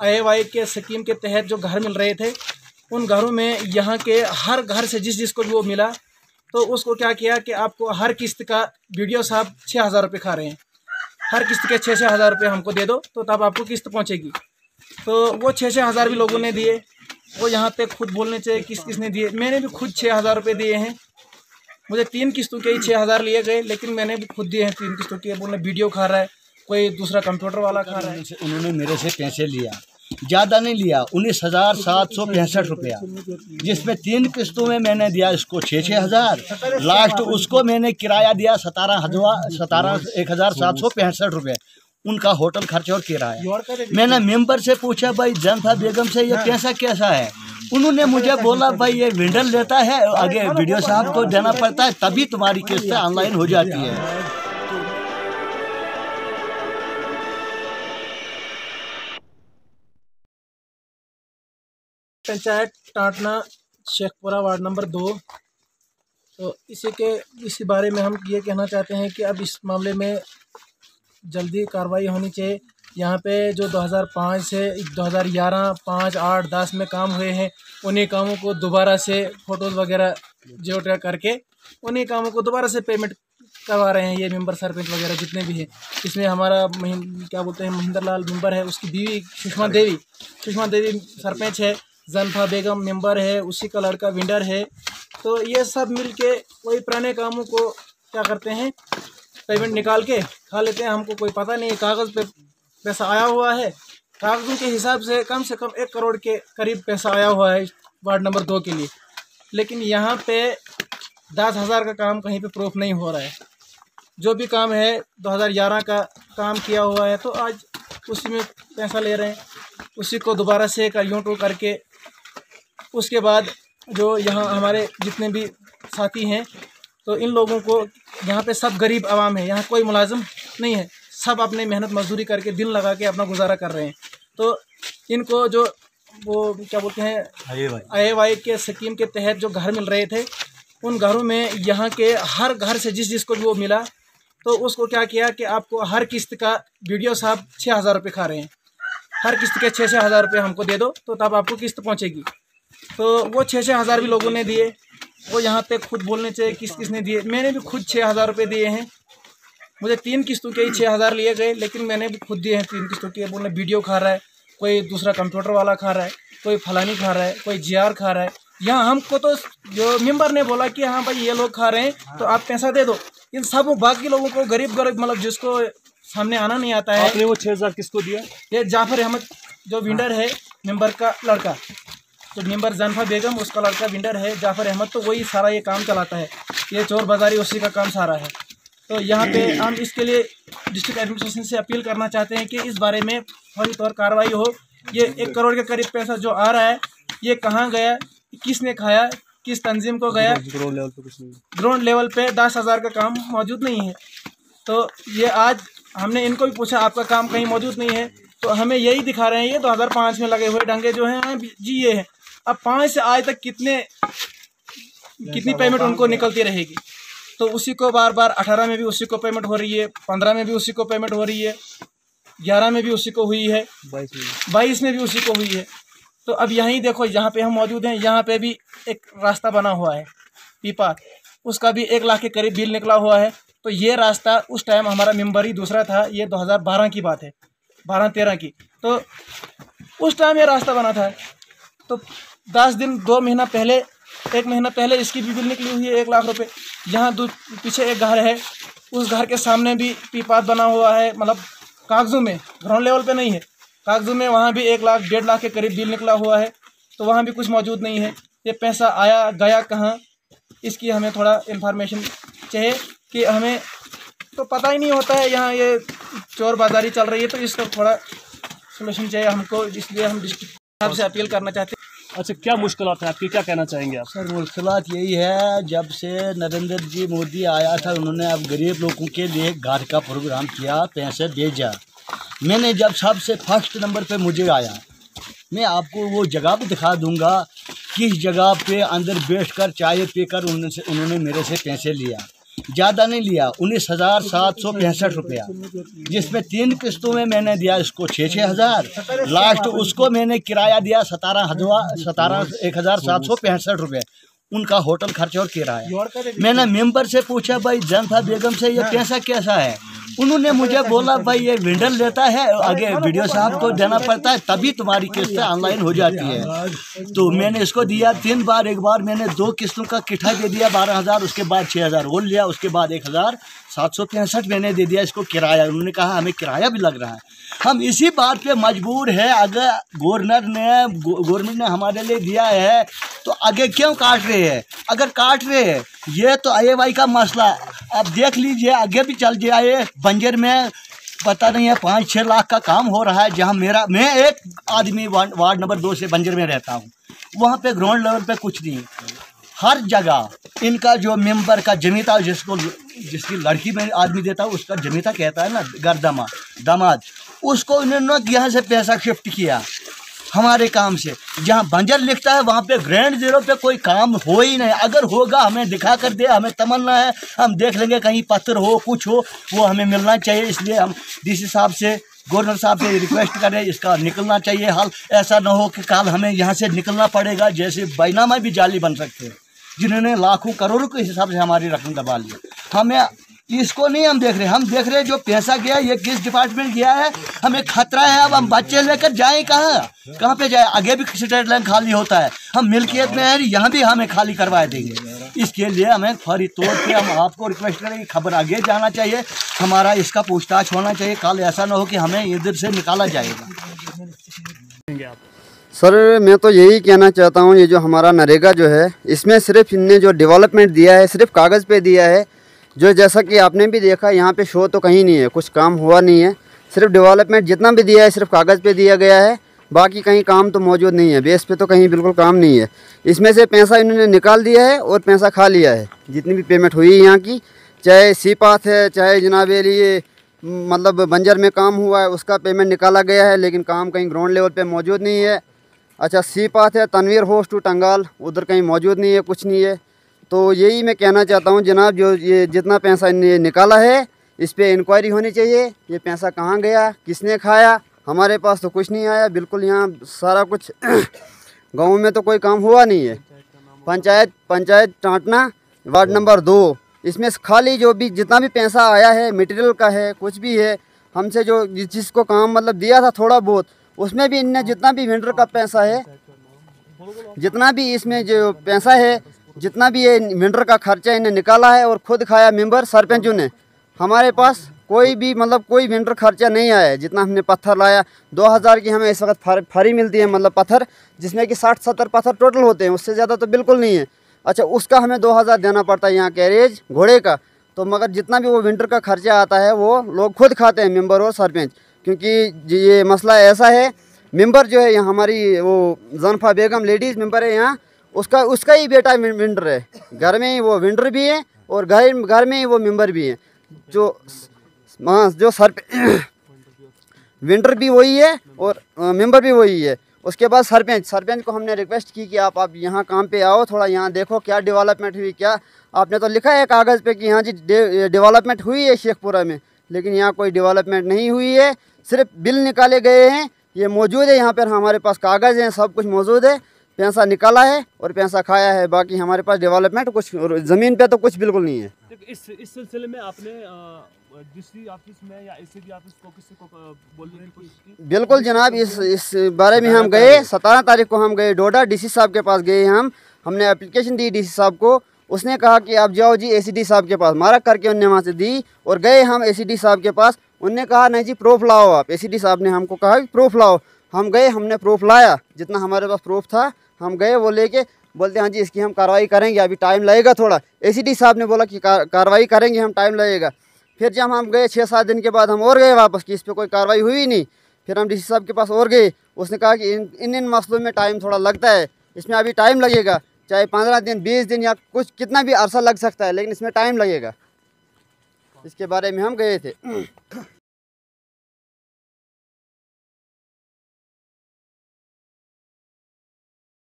AY के scheme के तहत जो घर मिल रहे थे, उन घरों में यहाँ के हर घर से जिसको भी वो मिला तो उसको क्या किया कि आपको हर किस्त का वीडियो साहब 6,000 रुपये खा रहे हैं, हर किस्त के 6-6 हज़ार रुपये हमको दे दो तो तब आपको किस्त पहुँचेगी। तो वो 6-6 हज़ार भी लोगों ने दिए। वो यहाँ पे खुद बोलने चाहिए किसने दिए। मैंने भी खुद 6,000 रुपये दिए हैं। मुझे 3 किस्तों के ही 6,000 लिए गए, लेकिन मैंने भी खुद दिए हैं 3 किस्तों के। बोलने वीडियो खा रहा है, कोई दूसरा कंप्यूटर वाला खा रहा है। उन्होंने मेरे से पैसे लिया, ज़्यादा नहीं लिया, 19,765 रुपया, जिसमें 3 किस्तों में मैंने दिया इसको 6-6 हज़ार। लास्ट उसको मैंने किराया दिया 1,765 रुपये, उनका होटल खर्च और किराया। मैंने मेंबर से पूछा भाई जनता बेगम से ये पैसा कैसा है, उन्होंने मुझे बोला भाई ये वेंडर लेता है, आगे वीडियो साहब को देना पड़ता है तभी तुम्हारी किस्त ऑनलाइन हो जाती है। Panchayat Tatna Sheikhpura ward number 2। तो इसी बारे में हम ये कहना चाहते हैं कि अब इस मामले में जल्दी कार्रवाई होनी चाहिए। यहाँ पे जो 2005 से 2011, 5, 8, 10 में काम हुए हैं, उन्हीं कामों को दोबारा से फ़ोटोज़ वगैरह जोड़ करके उन्हीं कामों को दोबारा से पेमेंट करवा रहे हैं ये मेंबर सरपंच वगैरह जितने भी हैं। इसमें हमारा क्या बोलते हैं महेंद्र लाल मेंबर है, उसकी बीवी सुषमा देवी सरपंच है, जनता बेगम मेंबर है, उसी का लड़का विंडर है। तो ये सब मिल के वही पुराने कामों को क्या करते हैं, पेमेंट निकाल के खा लेते हैं। हमको कोई पता नहीं, कागज़ पे पैसा आया हुआ है, कागज़ों के हिसाब से कम 1 करोड़ के करीब पैसा आया हुआ है वार्ड नंबर 2 के लिए। लेकिन यहाँ पे 10,000 का काम कहीं पे प्रूफ नहीं हो रहा है। जो भी काम है 2011 का काम किया हुआ है, तो आज उसी में पैसा ले रहे हैं, उसी को दोबारा से यूँ करके। उसके बाद जो यहाँ हमारे जितने भी साथी हैं, तो इन लोगों को यहाँ पे सब गरीब आवाम है, यहाँ कोई मुलाजिम नहीं है, सब अपने मेहनत मजदूरी करके दिन लगा के अपना गुजारा कर रहे हैं। तो इनको जो वो क्या बोलते हैं AY के स्कीम के तहत जो घर मिल रहे थे, उन घरों में यहाँ के हर घर से जिसको भी वो मिला तो उसको क्या किया कि आपको हर किस्त का वीडियो साहब 6,000 रुपये खा रहे हैं, हर किस्त के 6-6 हज़ार रुपये हमको दे दो तो तब आपको किस्त पहुँचेगी। तो वो 6-6 हज़ार भी लोगों ने दिए। वो यहाँ पे खुद बोलने चाहिए किसने दिए। मैंने भी खुद 6,000 रुपये दिए हैं। मुझे 3 किस्तों के ही 6,000 लिए गए, लेकिन मैंने भी खुद दिए हैं 3 किस्तों के। बोलने वीडियो खा रहा है, कोई दूसरा कंप्यूटर वाला खा रहा है, कोई फलानी खा रहा है, कोई GR खा रहा है। यहाँ हमको तो जो मेंबर ने बोला कि हाँ भाई ये लोग खा रहे हैं तो आप पैसा दे दो। इन सब बाकी लोगों को गरीब मतलब जिसको सामने आना नहीं आता है। आपने वो 6,000 किसको दिया? ये जाफर अहमद जो विंडर है, मेंबर का लड़का, तो मेंबर जनता बेगम उसका लड़का विंडर है जाफर अहमद, तो वही सारा ये काम चलाता है। ये चोर बाजारी उसी का काम सारा है। तो यहाँ पे हम इसके लिए डिस्ट्रिक्ट एडमिनिस्ट्रेशन से अपील करना चाहते हैं कि इस बारे में फौरी तौर कार्रवाई हो। ये 1 करोड़ के करीब पैसा जो आ रहा है, ये कहाँ गया, किसने खाया, किस तंजीम को गया। ग्राउंड लेवल पे कुछ नहीं, ग्राउंड लेवल पे 10,000 का काम मौजूद नहीं है। तो ये आज हमने इनको भी पूछा आपका काम कहीं मौजूद नहीं है, तो हमें यही दिखा रहे हैं ये 2005 में लगे हुए डंगे जो हैं जी ये है। अब 5 से आज तक कितनी पेमेंट उनको निकलती रहेगी। तो उसी को बार बार 18 में भी उसी को पेमेंट हो रही है, 15 में भी उसी को पेमेंट हो रही है, 11 में भी उसी को हुई है, 22 में भी उसी को हुई है। तो अब यहीं देखो, जहाँ पे हम मौजूद हैं, यहाँ पे भी एक रास्ता बना हुआ है पीपा, उसका भी 1 लाख के करीब बिल निकला हुआ है। तो ये रास्ता उस टाइम हमारा मेंबर ही दूसरा था, ये 2012 की बात है, 12-13 की। तो उस टाइम ये रास्ता बना था। तो 10 दिन 2 महीना पहले, 1 महीना पहले इसकी भी बिल निकली हुई है 1 लाख रुपए। यहाँ पीछे एक घर है, उस घर के सामने भी पीपात बना हुआ है, मतलब कागजों में, ग्राउंड लेवल पे नहीं है, कागजों में वहाँ भी 1 लाख 1.5 लाख के करीब बिल निकला हुआ है। तो वहाँ भी कुछ मौजूद नहीं है। ये पैसा आया गया कहाँ, इसकी हमें थोड़ा इन्फॉर्मेशन चाहिए कि हमें तो पता ही नहीं होता है। यहाँ ये चोर बाजारी चल रही है, तो इसका थोड़ा सोल्यूशन चाहिए हमको, इसलिए हम डिस्ट्रिक्ट साहब से अपील करना चाहते हैं। अच्छा, क्या मुश्किलात हैं आपकी, क्या कहना चाहेंगे आप? सर मुश्किलात यही है, जब से नरेंद्र जी मोदी आया था, उन्होंने अब गरीब लोगों के लिए घर का प्रोग्राम किया, पैसे भेजा। मैंने जब सबसे फर्स्ट नंबर पे मुझे आया, मैं आपको वो जगह भी दिखा दूंगा किस जगह पे अंदर बैठकर चाय पीकर उन्होंने मेरे से पैसे लिया। ज़्यादा नहीं लिया, 19,765 रुपया, जिसमें 3 किस्तों में मैंने दिया इसको 6-6 हज़ार। लास्ट उसको मैंने किराया दिया 1,765 रुपये, उनका होटल खर्चा और किराया। मैंने मेंबर से पूछा भाई जनता बेगम से ये पैसा कैसा है, उन्होंने मुझे बोला भाई ये वेंडर लेता है, आगे वीडियो साहब को देना पड़ता है तभी तुम्हारी किस्त ऑनलाइन हो जाती है। तो मैंने इसको दिया 3 बार, एक बार मैंने 2 किस्तों का किठा दे दिया 12,000, उसके बाद 6,000 और लिया, उसके बाद 1,765 मैंने दे दिया इसको किराया। उन्होंने कहा हमें किराया भी लग रहा है। हम इसी बात पे मजबूर है, अगर गवर्नमेंट ने हमारे लिए दिया है तो आगे क्यों काट रहे हैं? अगर काट रहे हैं ये तो AY का मसला है। अब देख लीजिए आगे भी चल जाए, बंजर में पता नहीं है 5-6 लाख का काम हो रहा है, जहां मैं एक आदमी वार्ड नंबर 2 से बंजर में रहता हूं, वहां पे ग्राउंड लेवल पे कुछ नहीं। हर जगह इनका जो मेंबर का जमीता, जिसकी लड़की में आदमी देता है उसका जमीता कहता है ना, दामाद, उसको उन्होंने यहाँ से पैसा शिफ्ट किया हमारे काम से। जहाँ बंजर लिखता है वहाँ पे ग्राउंड जीरो पे कोई काम हो ही नहीं। अगर होगा हमें दिखा कर दे, हमें तमन्ना है, हम देख लेंगे, कहीं पत्थर हो कुछ हो वो हमें मिलना चाहिए। इसलिए हम DC साहब से, गवर्नर साहब से रिक्वेस्ट करें, इसका निकलना चाहिए हल। ऐसा ना हो कि कल हमें यहाँ से निकलना पड़ेगा, जैसे बैनामा भी जाली बन सकते हैं, जिन्होंने लाखों करोड़ों के हिसाब से हमारी रकम दबा ली। हमें इसको नहीं हम देख रहे, हम देख रहे जो पैसा गया ये किस डिपार्टमेंट गया है, हमें खतरा है। अब हम बच्चे लेकर जाएं कहाँ पे जाए? आगे भी स्टेट लाइन खाली होता है, हम मिल्कियत में हैं, यहाँ भी हमें खाली करवा देंगे। इसके लिए हमें फौरी तौर पे हम आपको रिक्वेस्ट करेंगे, खबर आगे जाना चाहिए, हमारा इसका पूछताछ होना चाहिए। कल ऐसा ना हो कि हमें इधर से निकाला जाएगा। सर मैं तो यही कहना चाहता हूँ, ये जो हमारा नरेगा जो है इसमें सिर्फ इनने जो डेवलपमेंट दिया है सिर्फ कागज़ पे दिया है। जो जैसा कि आपने भी देखा यहाँ पे शो तो कहीं नहीं है, कुछ काम हुआ नहीं है। सिर्फ डेवलपमेंट जितना भी दिया है सिर्फ कागज़ पे दिया गया है, बाकी कहीं काम तो मौजूद नहीं है, बेस पे तो कहीं बिल्कुल काम नहीं है। इसमें से पैसा इन्होंने निकाल दिया है और पैसा खा लिया है। जितनी भी पेमेंट हुई है यहाँ की, चाहे सीपात है, चाहे जनाब ये मतलब बंजर में काम हुआ है उसका पेमेंट निकाला गया है, लेकिन काम कहीं ग्राउंड लेवल पर मौजूद नहीं है। अच्छा सीपात है, तनवीर होस्ट टू टंगाल, उधर कहीं मौजूद नहीं है, कुछ नहीं है। तो यही मैं कहना चाहता हूँ जनाब, जो ये जितना पैसा इन्हें निकाला है इस पर इंक्वायरी होनी चाहिए। ये पैसा कहाँ गया, किसने खाया? हमारे पास तो कुछ नहीं आया बिल्कुल, यहाँ सारा कुछ गाँव में तो कोई काम हुआ नहीं है। पंचायत टाटना वार्ड नंबर 2, इसमें खाली जो भी जितना भी पैसा आया है मटेरियल का है, कुछ भी है, हमसे जो जिसको काम मतलब दिया था थोड़ा बहुत, उसमें भी इनने जितना भी वेंडर का पैसा है, जितना भी इसमें जो पैसा है, जितना भी ये वेंडर का खर्चा इन्हें निकाला है और खुद खाया मेंबर सरपंचों ने। हमारे पास कोई भी मतलब कोई वेंडर खर्चा नहीं आया है। जितना हमने पत्थर लाया 2000 की हमें इस वक्त फरी मिलती है, मतलब पत्थर, जिसमें कि 60-70 पत्थर टोटल होते हैं, उससे ज़्यादा तो बिल्कुल नहीं है। अच्छा उसका हमें 2000 देना पड़ता है यहाँ कैरेज घोड़े का। तो मगर जितना भी वो वेंडर का खर्चा आता है वो लोग खुद खाते हैं, मेंबर और सरपंच। क्योंकि ये मसला ऐसा है, मेंबर जो है यहाँ हमारी वो जनफा बेगम लेडीज़ मेंबर है यहाँ, उसका ही बेटा वेंडर है, घर में ही वो वेंडर भी है और घर में ही वो मेंबर भी है। जो वेंडर भी वही है और मेंबर भी वही है। उसके बाद सरपंच को हमने रिक्वेस्ट की कि आप यहाँ काम पे आओ, थोड़ा यहाँ देखो क्या डेवलपमेंट हुई। क्या आपने तो लिखा है कागज़ पे कि हाँ जी डेवलपमेंट हुई है शेखपुरा में, लेकिन यहाँ कोई डेवलपमेंट नहीं हुई है, सिर्फ बिल निकाले गए हैं। ये मौजूद है यहाँ पर, हमारे पास कागज़ हैं, सब कुछ मौजूद है, पैसा निकाला है और पैसा खाया है, बाकी हमारे पास डेवलपमेंट कुछ ज़मीन पे तो कुछ बिल्कुल नहीं है। इस सिलसिले में आपने DC ऑफिस में या ACD ऑफिस को किसी को बोलने की कोशिश की? बिल्कुल जनाब, इस बारे में हम गए, 17 तारीख को हम गए डोडा, DC साहब के पास गए हमने एप्लीकेशन दी DC साहब को। उसने कहा कि आप जाओ जी ACD साहब के पास, मारा करके उनने वहाँ से दी और गए हम ACD साहब के पास। उनने कहा नहीं जी प्रूफ लाओ आप। ACD साहब ने हमको कहा कि प्रूफ लाओ। हम गए, हमने प्रूफ लाया, जितना हमारे पास प्रूफ था हम गए, वो लेके बोलते हाँ जी इसकी हम कार्रवाई करेंगे, अभी टाइम लगेगा थोड़ा। ACD साहब ने बोला कि कार्रवाई करेंगे हम, टाइम लगेगा। फिर जब हम गए 6-7 दिन के बाद हम और गए वापस कि इस पर कोई कार्रवाई हुई नहीं। फिर हम DC साहब के पास और गए, उसने कहा कि इन मसलों में टाइम थोड़ा लगता है, इसमें अभी टाइम लगेगा, चाहे 15 दिन 20 दिन या कुछ कितना भी अरसा लग सकता है, लेकिन इसमें टाइम लगेगा। इसके बारे में हम गए थे।